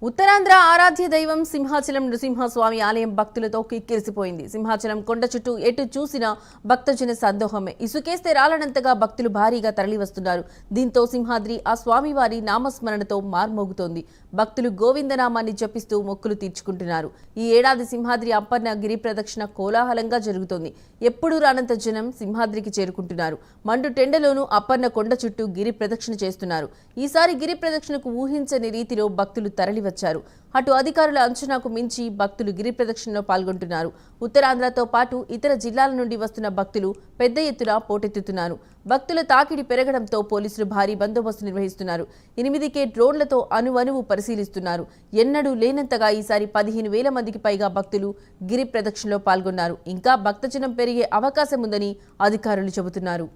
ఉత్తరాంధ్ర ఆరాధ్య దైవం సింహాచలం నృసింహస్వామి ఆలయం భక్తులతో కిక్కిరిసిపోయింది. సింహాచలం కొండ చుట్టూ ఎటు చూసినా భక్తజన సందోహమే. ఇసుకేస్తే రాలనంతగా భక్తులు భారీగా తరలివస్తున్నారు. దీంతో సింహాద్రి ఆ స్వామివారి నామస్మరణతో మార్మోగుతోంది. భక్తులు గోవిందనామాన్ని జపిస్తూ మొక్కులు తీర్చుకుంటున్నారు. ఈ ఏడాది సింహాద్రి అప్పన్న గిరి ప్రదక్షిణ కోలాహలంగా జరుగుతోంది. ఎప్పుడూ రానంత జనం సింహాద్రికి చేరుకుంటున్నారు. మండు టెండలోనూ అప్పన్న కొండ చుట్టూ గిరి ప్రదక్షిణ చేస్తున్నారు. ఈసారి గిరి ప్రదక్షిణకు ఊహించని రీతిలో భక్తులు తరలివచ్చారు. అటు అధికారుల అంచనాకు మించి భక్తులు గిరి ప్రదక్షిణలో పాల్గొంటున్నారు. ఉత్తరాంధ్రతో పాటు ఇతర జిల్లాల నుండి వస్తున్న భక్తులు పెద్ద ఎత్తున పోటెత్తుతున్నారు. భక్తుల తాకిడి పెరగడంతో పోలీసులు భారీ బందోబస్తు నిర్వహిస్తున్నారు. 8K డ్రోన్లతో అణువణువు పరిశీలిస్తున్నారు. ఎన్నడూ లేనంతగా ఈసారి 15,000 మందికి పైగా భక్తులు గిరి ప్రదక్షిణలో పాల్గొన్నారు. ఇంకా భక్తజనం పెరిగే అవకాశం ఉందని అధికారులు చెబుతున్నారు.